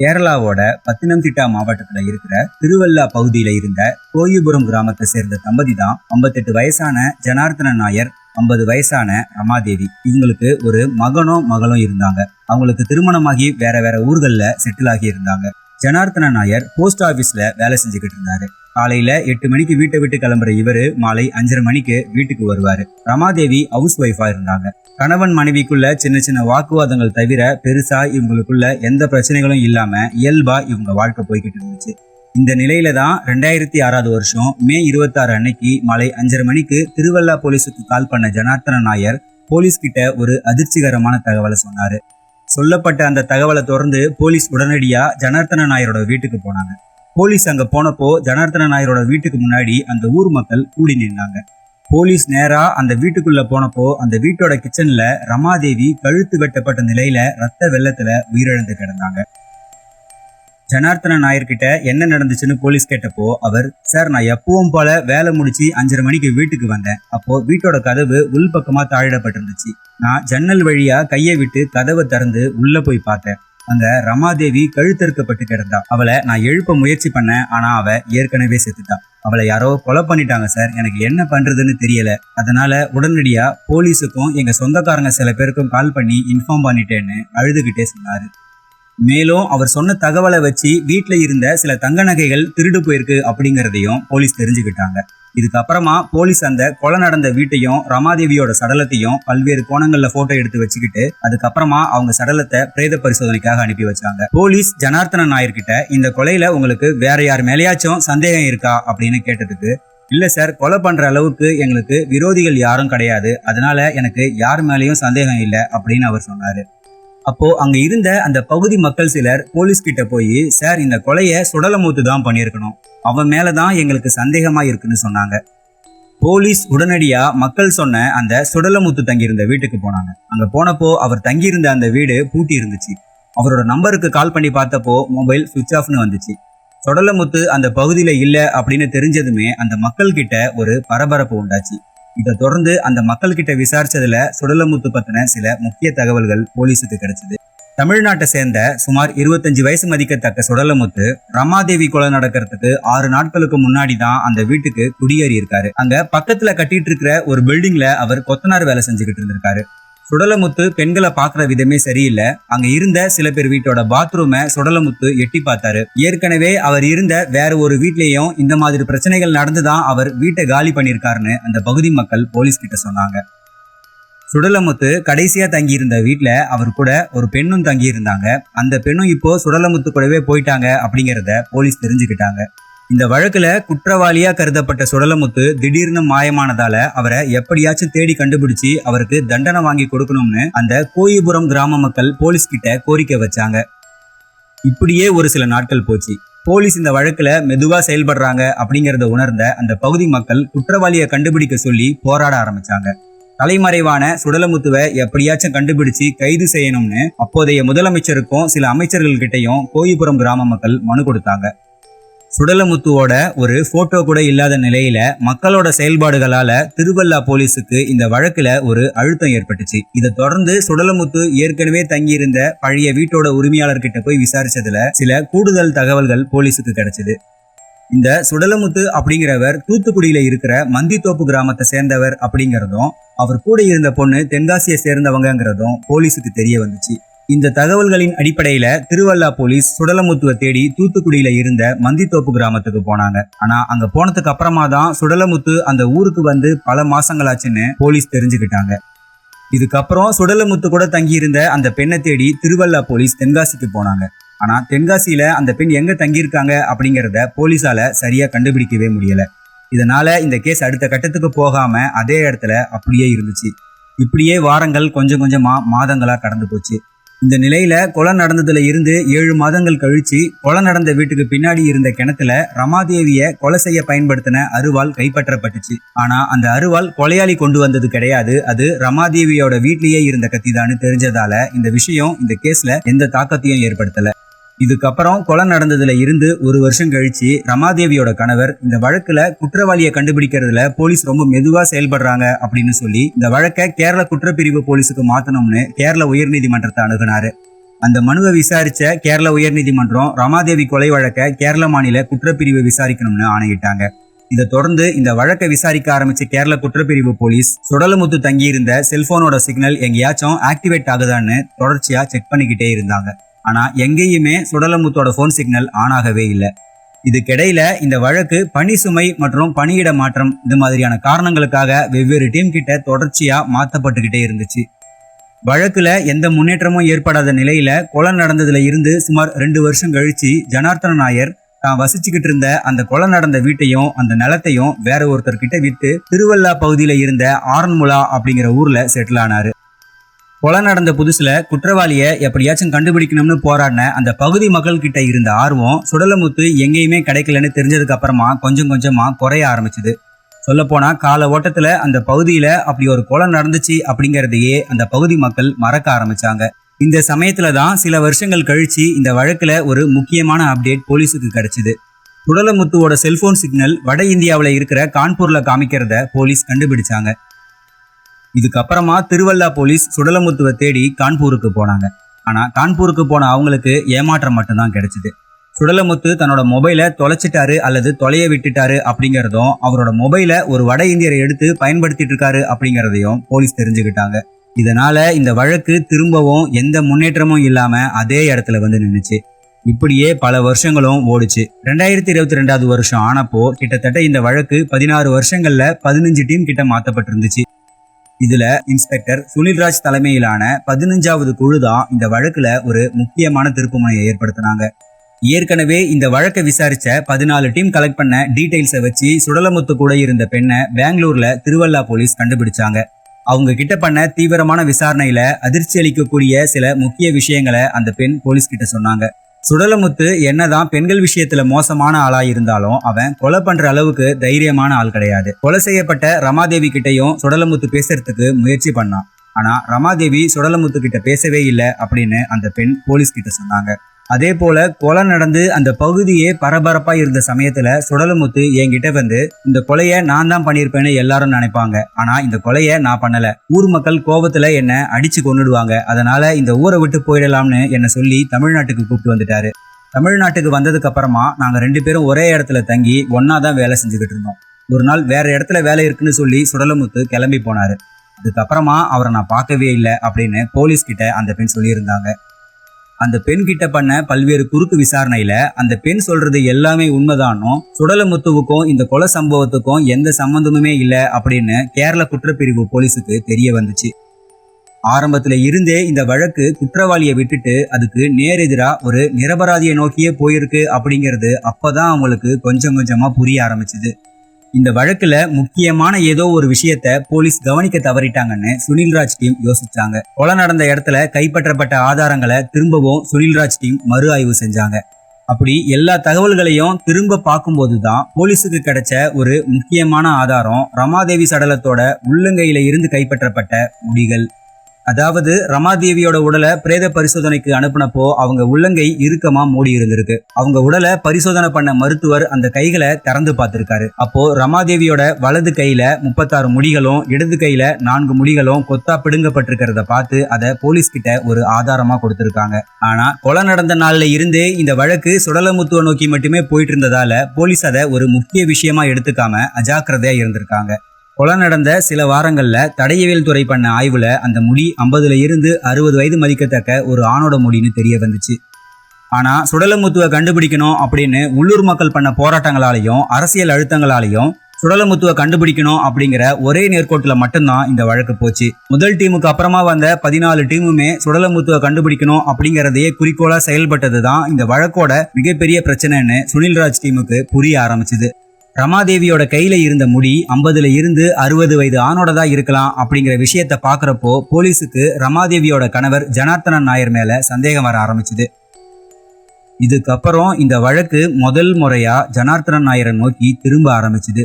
கேரளாவோட பத்தினம்திட்டா மாவட்டத்துல இருக்கிற திருவல்லா பகுதியில இருந்த கோயிபுரம் கிராமத்தை சேர்ந்த தம்பதி தான் 58 வயசான ஜனார்த்தன நாயர், 50 வயசான ரமாதேவி. இவங்களுக்கு ஒரு மகனும் மகளும் இருந்தாங்க. அவங்களுக்கு திருமணமாகி வேற வேற ஊர்கள்ல செட்டில் ஆகி இருந்தாங்க. ஜனார்த்தன நாயர் போஸ்ட் ஆபீஸ்ல வேலை செஞ்சுக்கிட்டு இருந்தாரு. காலையில 8 மணிக்கு வீட்டை விட்டு கிளம்புற இவரு மாலை 5:30 மணிக்கு வீட்டுக்கு வருவாரு. ரமாதேவி ஹவுஸ் ஒய்ஃபா இருந்தாங்க. கணவன் மனைவிக்குள்ள சின்ன சின்ன வாக்குவாதங்கள் தவிர பெருசா இவங்களுக்குள்ள எந்த பிரச்சனைகளும் இல்லாம இயல்பா இவங்க வாழ்க்கை போய்கிட்டு இருந்துச்சு. இந்த நிலையில தான் 2006 வருஷம் மே 26 அன்னைக்கு மாலை 5:30 மணிக்கு திருவல்லா போலீஸுக்கு கால் பண்ண ஜனார்த்தன நாயர் போலீஸ் கிட்ட ஒரு அதிர்ச்சிகரமான தகவலை சொன்னாரு. சொல்லப்பட்ட அந்த தகவலை தொடர்ந்து போலீஸ் உடனடியா ஜனார்த்தன நாயரோட வீட்டுக்கு போனாங்க. போலீஸ் அங்க போனப்போ ஜனார்த்தன நாயரோட வீட்டுக்கு முன்னாடி அந்த ஊர் மக்கள் கூடி நின்னாங்க. போலீஸ் நேரா அந்த வீட்டுக்குள்ள போனப்போ அந்த வீட்டோட கிச்சன்ல ரமாதேவி கழுத்து வெட்டப்பட்ட நிலையில ரத்த வெள்ளத்துல உயிரிழந்து கிடந்தாங்க. ஜனார்த்தன நாயர்கிட்ட என்ன நடந்துச்சுன்னு போலீஸ் கேட்டப்போ அவர், சார், நான் எப்பவும் போல வேலை முடிச்சு 5:30 மணிக்கு வீட்டுக்கு வந்தேன். அப்போ வீட்டோட கதவு உள்பக்கமா தாழிடப்பட்டிருந்துச்சு. நான் ஜன்னல் வழியா கையை விட்டு கதவை திறந்து உள்ள போய் பார்த்தேன். அங்க ரமாதேவி கழுத்தறுக்கப்பட்டு கிடந்தா. அவளை நான் எழுப்ப முயற்சி பண்ணேன், ஆனா அவ ஏற்கனவே செத்துட்டா. அவளை யாரோ கொலை பண்ணிட்டாங்க சார், எனக்கு என்ன பண்றதுன்னு தெரியல. அதனால உடனடியா போலீஸுக்கும் எங்க சொந்தக்காரங்க சில பேருக்கும் கால் பண்ணி இன்ஃபார்ம் பண்ணிட்டேன்னு அழுதுகிட்டே சொன்னாரு. மேலும் அவர் சொன்ன தகவலை வச்சு வீட்டுல இருந்த சில தங்க நகைகள் திருடு போயிருக்கு அப்படிங்கறதையும் போலீஸ் தெரிஞ்சுக்கிட்டாங்க. இதுக்கப்புறமா போலீஸ் அந்த கொலை நடந்த வீட்டையும் ரமாதேவியோட சடலத்தையும் பல்வேறு கோணங்கள்ல போட்டோ எடுத்து வச்சுக்கிட்டு அதுக்கப்புறமா அவங்க சடலத்தை பிரேத பரிசோதனைக்காக அனுப்பி வச்சாங்க. போலீஸ் ஜனார்த்தன நாயர் கிட்ட இந்த கொலையில உங்களுக்கு வேற யார் மேலேயாச்சும் சந்தேகம் இருக்கா அப்படின்னு கேட்டதுக்கு, இல்ல சார், கொலை பண்ற அளவுக்கு எங்களுக்கு விரோதிகள் யாரும் கிடையாது, அதனால எனக்கு யார் மேலேயும் சந்தேகம் இல்லை அப்படின்னு அவர் சொன்னாரு. அப்போ அங்க இருந்த அந்த பகுதி மக்கள் சிலர் போலீஸ் கிட்ட போய், சார், இந்த கொலையை சுடலமுத்து தான் பண்ணியிருக்கணும், அவன் மேலதான் எங்களுக்கு சந்தேகமா இருக்குன்னு சொன்னாங்க. போலீஸ் உடனடியா மக்கள் சொன்ன அந்த சுடலமுத்து தங்கியிருந்த வீட்டுக்கு போனாங்க. அங்க போனப்போ அவர் தங்கியிருந்த அந்த வீடு பூட்டி இருந்துச்சு. அவரோட நம்பருக்கு கால் பண்ணி பார்த்தப்போ மொபைல் சுவிட்ச் ஆஃப்னு வந்துச்சு. சுடலமுத்து அந்த பகுதியில இல்ல அப்படின்னு தெரிஞ்சதுமே அந்த மக்கள் கிட்ட ஒரு பரபரப்பு உண்டாச்சு. இதை தொடர்ந்து அந்த மக்கள் கிட்ட விசாரிச்சதுல சுடலமுத்து பத்தின சில முக்கிய தகவல்கள் போலீஸுக்கு கிடைச்சது. தமிழ்நாட்டை சேர்ந்த சுமார் 25 வயசு மதிக்கத்தக்க சுடலமுத்து ரமாதேவி கொலை நடக்கிறதுக்கு 6 நாட்களுக்கு முன்னாடி தான் அந்த வீட்டுக்கு குடியேறி இருக்காரு. அங்க பக்கத்துல கட்டிட்டு இருக்கிற ஒரு பில்டிங்ல அவர் கொத்தனார் வேலை செஞ்சுக்கிட்டு இருந்திருக்காரு. சுடலமுத்து பெண்களை பாக்குற விதமே சரியில்லை. அங்க இருந்த சில பேர் வீட்டோட பாத்ரூமை சுடலமுத்து எட்டி பார்த்தாரு. ஏற்கனவே அவர் இருந்த வேற ஒரு வீட்லயும் இந்த மாதிரி பிரச்சனைகள் நடந்துதான் அவர் வீட்டை காலி பண்ணிருக்காருன்னு அந்த பகுதி மக்கள் போலீஸ் கிட்ட சொன்னாங்க. சுடலமுத்து கடைசியா தங்கி இருந்த வீட்டுல அவர் கூட ஒரு பெண்ணும் தங்கி இருந்தாங்க. அந்த பெண்ணும் இப்போ சுடலமுத்து கூடவே போயிட்டாங்க அப்படிங்கறத போலீஸ் தெரிஞ்சுக்கிட்டாங்க. இந்த வழக்குல குற்றவாளியா கருதப்பட்ட சுடலமுத்து திடீர்னு மாயமானதால அவரை எப்படியாச்சும் தேடி கண்டுபிடிச்சு அவருக்கு தண்டனை வாங்கி கொடுக்கணும்னு அந்த கோயிபுரம் கிராம மக்கள் போலீஸ் கிட்ட கோரிக்கை வச்சாங்க. இப்படியே ஒரு சில நாட்கள் போச்சு. போலீஸ் இந்த வழக்குல மெதுவா செயல்படுறாங்க அப்படிங்கறத உணர்ந்த அந்த பகுதி மக்கள் குற்றவாளியை கண்டுபிடிக்க சொல்லி போராட ஆரம்பிச்சாங்க. தலைமறைவான சுடலமுத்துவை எப்படியாச்சும் கண்டுபிடிச்சு கைது செய்யணும்னு அப்போதைய முதலமைச்சருக்கும் சில அமைச்சர்கள் கிட்டையும் கோயிபுரம் கிராம மக்கள் மனு கொடுத்தாங்க. சுடலமுத்துவோட ஒரு போட்டோ கூட இல்லாத நிலையில மக்களோட செயல்பாடுகளால திருவல்லா போலீஸுக்கு இந்த வழக்குல ஒரு அழுத்தம் ஏற்பட்டுச்சு. இதை தொடர்ந்து சுடலமுத்து ஏற்கனவே தங்கியிருந்த பழைய வீட்டோட உரிமையாளர்கிட்ட போய் விசாரிச்சதுல சில கூடுதல் தகவல்கள் போலீஸுக்கு கிடைச்சது. இந்த சுடலமுத்து அப்படிங்கிறவர் தூத்துக்குடியில இருக்கிற மந்தித்தோப்பு கிராமத்தை சேர்ந்தவர் அப்படிங்கிறதும் அவர் கூட இருந்த பொண்ணு தென்காசியை சேர்ந்தவங்கிறதும் போலீஸுக்கு தெரிய வந்துச்சு. இந்த தகவல்களின் அடிப்படையில திருவல்லா போலீஸ் சுடலமுத்துவை தேடி தூத்துக்குடியில இருந்த மந்தித்தோப்பு கிராமத்துக்கு போனாங்க. ஆனா அங்க போனதுக்கு அப்புறமா தான் சுடலமுத்து அந்த ஊருக்கு வந்து பல மாசங்களாச்சுன்னு போலீஸ் தெரிஞ்சுக்கிட்டாங்க. இதுக்கப்புறம் சுடலமுத்து கூட தங்கி இருந்த அந்த பெண்ணை தேடி திருவல்லா போலீஸ் தென்காசிக்கு போனாங்க. ஆனா தென்காசியில அந்த பெண் எங்க தங்கியிருக்காங்க அப்படிங்கறத போலீஸால சரியா கண்டுபிடிக்கவே முடியல. இதனால இந்த கேஸ் அடுத்த கட்டத்துக்கு போகாம அதே இடத்துல அப்படியே இருந்துச்சு. இப்படியே வாரங்கள் கொஞ்சம் கொஞ்சமா மாதங்களா கடந்து போச்சு. இந்த நிலையில கொலை நடந்ததுல இருந்து 7 மாதங்கள் கழிச்சு கொலை நடந்த வீட்டுக்கு பின்னாடி இருந்த கிணத்துல ரமாதேவிய கொலை செய்ய பயன்படுத்தின அருவாள் கைப்பற்றப்பட்டுச்சு. ஆனா அந்த அருவாள் கொலையாளி கொண்டு வந்தது கிடையாது, அது ரமாதேவியோட வீட்லயே இருந்த கத்திதான்னு தெரிஞ்சதால இந்த விஷயம் இந்த கேஸ்ல எந்த தாக்கத்தையும் ஏற்படுத்தல. இதுக்கப்புறம் கொலை நடந்ததுல இருந்து 1 வருஷம் கழிச்சு ரமாதேவியோட கணவர் இந்த வழக்குல குற்றவாளியை கண்டுபிடிக்கிறதுல போலீஸ் ரொம்ப மெதுவா செயல்படுறாங்க அப்படின்னு சொல்லி இந்த வழக்கை கேரள குற்றப்பிரிவு போலீஸுக்கு மாத்தணும்னு கேரள உயர்நீதிமன்றத்தை அணுகுனாரு. அந்த மனுவை விசாரிச்ச கேரள உயர்நீதிமன்றம் ரமாதேவி கொலை வழக்க கேரள மாநில குற்றப்பிரிவு விசாரிக்கணும்னு ஆணையிட்டாங்க. இதை தொடர்ந்து இந்த வழக்கை விசாரிக்க ஆரம்பிச்ச கேரள குற்றப்பிரிவு போலீஸ் சுடலமுத்து தங்கியிருந்த செல்போனோட சிக்னல் எங்கேயாச்சும் ஆக்டிவேட் ஆகுதான்னு தொடர்ச்சியா செக் பண்ணிக்கிட்டே இருந்தாங்க. ஆனா எங்கேயுமே சுடலமுத்தோட போன் சிக்னல் ஆன் ஆகவே இல்லை. இதுக்கிடையில இந்த வழக்கு பணி சுமை மற்றும் பணியிட மாற்றம் இது மாதிரியான காரணங்களுக்காக வெவ்வேறு டீம் கிட்ட தொடர்ச்சியா மாத்தப்பட்டுக்கிட்டே இருந்துச்சு. வழக்குல எந்த முன்னேற்றமும் ஏற்படாத நிலையில கொலை நடந்ததுல இருந்து சுமார் 2 வருஷம் கழிச்சு ஜனார்த்தன நாயர் தான் வசிச்சுக்கிட்டு இருந்த அந்த கொலை நடந்த வீட்டையும் அந்த நிலத்தையும் வேற ஒருத்தர்கிட்ட விட்டு திருவல்லா பகுதியில இருந்த ஆரன்முலா அப்படிங்கிற ஊர்ல செட்டில் ஆனாரு. கொலை நடந்த புதுசுல குற்றவாளியை எப்படியாச்சும் கண்டுபிடிக்கணும்னு போராடின அந்த பகுதி மக்கள் கிட்ட இருந்த ஆர்வம் சுடலமுத்து எங்கேயுமே கிடைக்கலன்னு தெரிஞ்சதுக்கு அப்புறமா கொஞ்சம் கொஞ்சமா குறைய ஆரம்பிச்சுது. சொல்லப்போனா கால ஓட்டத்துல அந்த பகுதியில அப்படி ஒரு கொலை நடந்துச்சு அப்படிங்கறதையே அந்த பகுதி மக்கள் மறக்க ஆரம்பிச்சாங்க. இந்த சமயத்துல தான் சில வருஷங்கள் கழிச்சு இந்த வழக்குல ஒரு முக்கியமான அப்டேட் போலீஸுக்கு கிடைச்சது. சுடலமுத்துவோட செல்போன் சிக்னல் வட இந்தியாவில இருக்கிற கான்பூர்ல காமிக்கிறத போலீஸ் கண்டுபிடிச்சாங்க. இதுக்கப்புறமா திருவல்லா போலீஸ் சுடலமுத்துவை தேடி கான்பூருக்கு போனாங்க. ஆனா கான்பூருக்கு போன அவங்களுக்கு ஏமாற்றம் மட்டும்தான் கிடைச்சது. சுடலமுத்து தன்னோட மொபைலை தொலைச்சிட்டாரு அல்லது தொலைய விட்டுட்டாரு அப்படிங்கறதும் அவரோட மொபைலை ஒரு வட இந்தியரை எடுத்து பயன்படுத்திட்டு இருக்காரு அப்படிங்கறதையும் போலீஸ் தெரிஞ்சுக்கிட்டாங்க. இதனால இந்த வழக்கு திரும்பவும் எந்த முன்னேற்றமும் இல்லாம அதே இடத்துல வந்து நின்னுச்சு. இப்படியே பல வருஷங்களும் ஓடுச்சு. 2022 வருஷம் ஆனப்போ கிட்டத்தட்ட இந்த வழக்கு 16 வருஷங்கள்ல 15 டீம் கிட்ட மாத்தப்பட்டிருந்துச்சு. இதுல இன்ஸ்பெக்டர் சுனில்ராஜ் தலைமையிலான 15வது குழு தான் இந்த வழக்குல ஒரு முக்கியமான திருப்புமுனையை ஏற்படுத்தினாங்க. ஏற்கனவே இந்த வழக்கை விசாரிச்ச 14 டீம் கலெக்ட் பண்ண டீடைல்ஸை வச்சு சுடலமுத்து கூட இருந்த பெண்ணை பெங்களூர்ல திருவல்லா போலீஸ் கண்டுபிடிச்சாங்க. அவங்க கிட்ட பண்ண தீவிரமான விசாரணையில அதிர்ச்சி அளிக்கக்கூடிய சில முக்கிய விஷயங்களை அந்த பெண் போலீஸ் கிட்ட சொன்னாங்க. சுடலமுத்து என்னதான் பெண்கள் விஷயத்துல மோசமான ஆளா இருந்தாலும் அவன் கொலை பண்ற அளவுக்கு தைரியமான ஆள் கிடையாது. கொலை செய்யப்பட்ட ரமாதேவி கிட்டையும் சுடலமுத்து பேசுறதுக்கு முயற்சி பண்ணான். ஆனா ரமாதேவி சுடலமுத்து கிட்ட பேசவே இல்லை அப்படின்னு அந்த பெண் போலீஸ் கிட்ட சொன்னாங்க. அதே போல கொலை நடந்து அந்த பகுதியே பரபரப்பா இருந்த சமயத்துல சுடலமுத்து என்கிட்ட வந்து இந்த கொலையை நான் தான் பண்ணிருப்பேன்னு எல்லாரும் நினைப்பாங்க, ஆனா இந்த கொலையை நான் பண்ணல, ஊர் மக்கள் கோபத்துல என்ன அடிச்சு கொன்னுடுவாங்க, அதனால இந்த ஊரை விட்டு போயிடலாம்னு என்ன சொல்லி தமிழ்நாட்டுக்கு கூப்பிட்டு வந்துட்டாரு. தமிழ்நாட்டுக்கு வந்ததுக்கு அப்புறமா நாங்க 2 பேரும் ஒரே இடத்துல தங்கி ஒன்னாதான் வேலை செஞ்சுக்கிட்டு இருந்தோம். ஒரு நாள் வேற இடத்துல வேலை இருக்குன்னு சொல்லி சுடலமுத்து கிளம்பி போனாரு. அதுக்கப்புறமா அவரை நான் பார்க்கவே இல்லை அப்படின்னு போலீஸ் கிட்ட அந்த பெண் சொல்லியிருந்தாங்க. அந்த பெண் கிட்ட பண்ண பல்வேறு குறுக்கு விசாரணையில அந்த பெண் சொல்றது எல்லாமே உண்மைதானும் சுடலமுத்துவுக்கும் இந்த கொலை சம்பவத்துக்கும் எந்த சம்பந்தமுமே இல்லை அப்படின்னு கேரள குற்றப்பிரிவு போலீஸுக்கு தெரிய வந்துச்சு. ஆரம்பத்துல இருந்தே இந்த வழக்கு குற்றவாளியை விட்டுட்டு அதுக்கு நேரெதிரா ஒரு நிரபராதியை நோக்கியே போயிருக்கு அப்படிங்கிறது அப்பதான் அவங்களுக்கு கொஞ்சம் கொஞ்சமா புரிய ஆரம்பிச்சுது. இந்த வழக்குல முக்கியமான ஏதோ ஒரு விஷயத்த போலீஸ் கவனிக்க தவறிட்டாங்கன்னு சுனில்ராஜ் டீம் யோசிச்சாங்க. கொலை நடந்த இடத்துல கைப்பற்றப்பட்ட ஆதாரங்களை திரும்பவும் சுனில்ராஜ் டீம் மறு ஆய்வு செஞ்சாங்க. அப்படி எல்லா தகவல்களையும் திரும்ப பார்க்கும்போதுதான் போலீஸுக்கு கிடைச்ச ஒரு முக்கியமான ஆதாரம் ரமாதேவி சடலத்தோட உள்ளங்கையில இருந்து கைப்பற்றப்பட்ட முடிகள். அதாவது ரமாதேவியோட உடலை பிரேத பரிசோதனைக்கு அனுப்பினப்போ அவங்க உள்ளங்கை இறுக்கமா மூடி இருந்திருக்கு. அவங்க உடலை பரிசோதனை பண்ண மருத்துவர் அந்த கைகளை திறந்து பார்த்திருக்காரு. அப்போ ரமாதேவியோட வலது கையில 36 முடிகளும் இடது கையில 4 முடிகளும் கொத்தா பிடுங்கப்பட்டிருக்கிறத பார்த்து அதை போலீஸ் கிட்ட ஒரு ஆதாரமா கொடுத்திருக்காங்க. ஆனா கொலை நடந்த நாள்ல இருந்தே இந்த வழக்கு சுடலமுத்துவ நோக்கி மட்டுமே போயிட்டு இருந்ததால போலீஸ் அதை ஒரு முக்கிய விஷயமா எடுத்துக்காம அஜாக்கிரதையா இருந்திருக்காங்க. கொலை நடந்த சில வாரங்கள்ல தடயவியல் துறை பண்ண ஆய்வுல அந்த முடி 50ல இருந்து 60 வயது மதிக்கத்தக்க ஒரு ஆணோட முடின்னு தெரிய வந்துச்சு. ஆனா சுடலமுத்துவை கண்டுபிடிக்கணும் அப்படின்னு உள்ளூர் மக்கள் பண்ண போராட்டங்களாலையும் அரசியல் அழுத்தங்களாலையும் சுடலமுத்துவை கண்டுபிடிக்கணும் அப்படிங்கிற ஒரே நேர்கோட்டுல மட்டும்தான் இந்த வழக்கு போச்சு. முதல் டீமுக்கு அப்புறமா வந்த 14 டீமுமே சுடலமுத்துவை கண்டுபிடிக்கணும் அப்படிங்கறதையே குறிக்கோளா செயல்பட்டதுதான் இந்த வழக்கோட மிகப்பெரிய பிரச்சனைன்னு சுனில்ராஜ் டீமுக்கு புரிய ஆரம்பிச்சுது. ரமாதேவியோட கையில இருந்த முடி 50ல இருந்து 60 வயது ஆணோடதா இருக்கலாம் அப்படிங்கிற விஷயத்த பாக்குறப்போ போலீஸுக்கு ரமாதேவியோட கணவர் ஜனார்த்தன நாயர் மேல சந்தேகம் வர ஆரம்பிச்சுது. இதுக்கப்புறம் இந்த வழக்கு முதல் முறையா ஜனார்த்தன நாயரை நோக்கி திரும்ப ஆரம்பிச்சுது.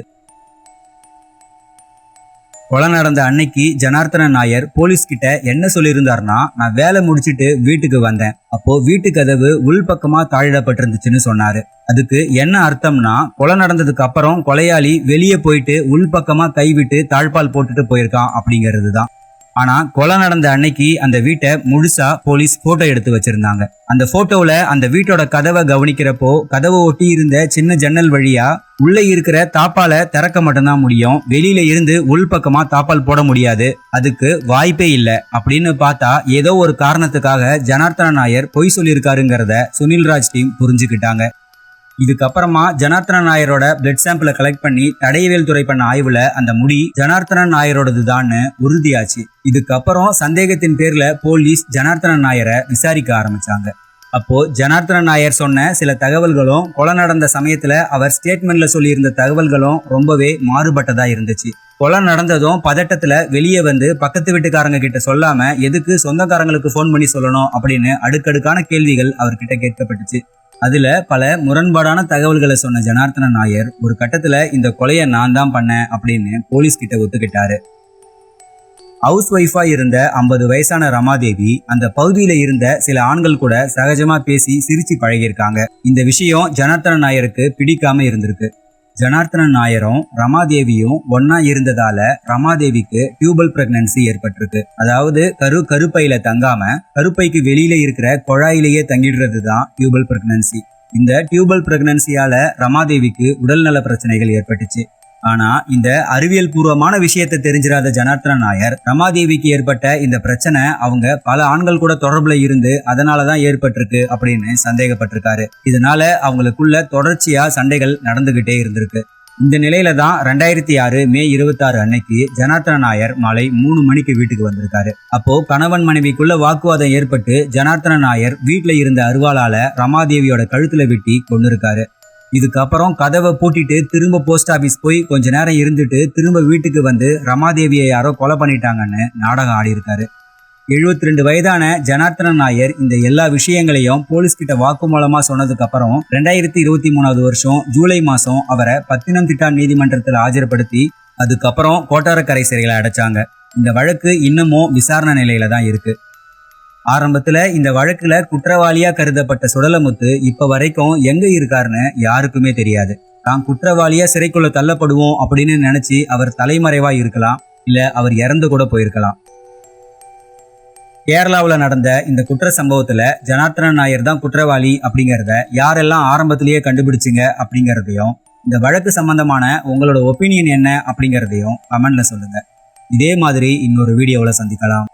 கொலை நடந்த அன்னைக்கு ஜனார்த்தன நாயர் போலீஸ் கிட்ட என்ன சொல்லியிருந்தாருன்னா, நான் வேலை முடிச்சுட்டு வீட்டுக்கு வந்தேன், அப்போ வீட்டு கதவு உள்பக்கமா தாழிடப்பட்டிருந்துச்சுன்னு சொன்னாரு. அதுக்கு என்ன அர்த்தம்னா, கொலை நடந்ததுக்கு அப்புறம் கொலையாளி வெளியே போயிட்டு உள்பக்கமா கைவிட்டு தாழ்பால் போட்டுட்டு போயிருக்கான் அப்படிங்கிறது தான். ஆனா கொலை நடந்த அன்னைக்கு அந்த வீட்டை முழுசா போலீஸ் போட்டோ எடுத்து வச்சிருந்தாங்க. அந்த போட்டோல அந்த வீட்டோட கதவை கவனிக்கிறப்போ கதவை ஒட்டி இருந்த சின்ன ஜன்னல் வழியா உள்ள இருக்கிற தாப்பால திறக்க மட்டும்தான் முடியும். வெளியில இருந்து உள்பக்கமா தாப்பால் போட முடியாது, அதுக்கு வாய்ப்பே இல்லை அப்படின்னு பார்த்தா ஏதோ ஒரு காரணத்துக்காக ஜனார்த்தன நாயர் பொய் சொல்லியிருக்காருங்கிறத சுனில்ராஜ் டீம் புரிஞ்சுக்கிட்டாங்க. இதுக்கப்புறமா ஜனார்த்தன நாயரோட பிளட் சாம்பிளை கலெக்ட் பண்ணி தடயவியல் துறை பண்ண ஆய்வுல அந்த முடி ஜனார்த்தன நாயரோடது தான் உறுதியாச்சு. இதுக்கப்புறம் சந்தேகத்தின் பேர்ல போலீஸ் ஜனார்த்தன நாயரை விசாரிக்க ஆரம்பிச்சாங்க. அப்போ ஜனார்த்தன நாயர் சொன்ன சில தகவல்களும் கொலை நடந்த சமயத்துல அவர் ஸ்டேட்மெண்ட்ல சொல்லியிருந்த தகவல்களும் ரொம்பவே மாறுபட்டதா இருந்துச்சு. கொலை நடந்ததும் பதட்டத்துல வெளியே வந்து பக்கத்து வீட்டுக்காரங்க கிட்ட சொல்லாம எதுக்கு சொந்தக்காரங்களுக்கு போன் பண்ணி சொல்லணும் அப்படின்னு அடுக்கடுக்கான கேள்விகள் அவர்கிட்ட கேட்கப்பட்டுச்சு. அதுல பல முரண்பாடான தகவல்களை சொன்ன ஜனார்த்தன நாயர் ஒரு கட்டத்துல இந்த கொலையை நான் தான் பண்ணேன் அப்படின்னு போலீஸ் கிட்ட ஒத்துக்கிட்டாரு. ஹவுஸ் ஒய்ஃபா இருந்த 50 வயசான ரமாதேவி அந்த பகுதியில இருந்த சில ஆண்கள் கூட சகஜமா பேசி சிரிச்சு பழகியிருக்காங்க. இந்த விஷயம் ஜனார்த்தன நாயருக்கு பிடிக்காம இருந்திருக்கு. ஜனார்த்தன நாயரும் ரமாதேவியும் ஒன்னா இருந்ததால ரமாதேவிக்கு டியூபல் பிரெக்னன்சி ஏற்பட்டிருக்கு. அதாவது கருப்பையில தங்காம கருப்பைக்கு வெளியில இருக்கிற குழாயிலேயே தங்கிடுறது தான் டியூபல் பிரெக்னன்சி. இந்த டியூபல் பிரெக்னன்சியால ரமாதேவிக்கு உடல்நல பிரச்சனைகள் ஏற்பட்டுச்சு. ஆனா இந்த அறிவியல் பூர்வமான விஷயத்தை தெரிஞ்சிடாத ஜனார்த்தன நாயர் ரமாதேவிக்கு ஏற்பட்ட இந்த பிரச்சனை அவங்க பல ஆண்கள் கூட தொடர்புல இருந்து அதனாலதான் ஏற்பட்டிருக்கு அப்படின்னு சந்தேகப்பட்டிருக்காரு. இதனால அவங்களுக்குள்ள தொடர்ச்சியா சண்டைகள் நடந்துகிட்டே இருந்திருக்கு. இந்த நிலையில தான் 2006 மே 26 அன்னைக்கு ஜனார்த்தன நாயர் மாலை 3 மணிக்கு வீட்டுக்கு வந்திருக்காரு. அப்போ கணவன் மனைவிக்குள்ள வாக்குவாதம் ஏற்பட்டு ஜனார்த்தன நாயர் வீட்டுல இருந்த அருவாளால ரமாதேவியோட கழுத்துல வெட்டி கொண்டிருக்காரு. இதுக்கப்புறம் கதவை பூட்டிட்டு திரும்ப போஸ்ட் ஆபீஸ் போய் கொஞ்ச நேரம் இருந்துட்டு திரும்ப வீட்டுக்கு வந்து ரமாதேவியை யாரோ கொலை பண்ணிட்டாங்கன்னு நாடகம் ஆடி இருக்காரு. 72 வயதான ஜனார்த்தன நாயர் இந்த எல்லா விஷயங்களையும் போலீஸ் கிட்ட வாக்குமூலமா சொன்னதுக்கு அப்புறம் 2023 வருஷம் ஜூலை மாசம் அவரை பத்தினம்திட்டா நீதிமன்றத்தில் ஆஜர்படுத்தி அதுக்கப்புறம் கோட்டாரக்கரை சிறைகளை அடைச்சாங்க. இந்த வழக்கு இன்னமும் விசாரணை நிலையில தான் இருக்கு. ஆரம்பத்துல இந்த வழக்குல குற்றவாளியா கருதப்பட்ட சுடலமுத்து இப்ப வரைக்கும் எங்க இருக்காருன்னு யாருக்குமே தெரியாது. தான் குற்றவாளியா சிறைக்குள்ள தள்ளப்படுவோம் அப்படின்னு நினைச்சு அவர் தலைமறைவா இருக்கலாம், இல்ல அவர் இறந்து கூட போயிருக்கலாம். கேரளாவுல நடந்த இந்த குற்ற சம்பவத்துல ஜனார்த்தன நாயர் தான் குற்றவாளி அப்படிங்கறத யாரெல்லாம் ஆரம்பத்திலேயே கண்டுபிடிச்சிங்க அப்படிங்கறதையும், இந்த வழக்கு சம்பந்தமான உங்களோட ஒப்பீனியன் என்ன அப்படிங்கறதையும் கமெண்ட்ல சொல்லுங்க. இதே மாதிரி இன்னொரு வீடியோவில் சந்திக்கலாம்.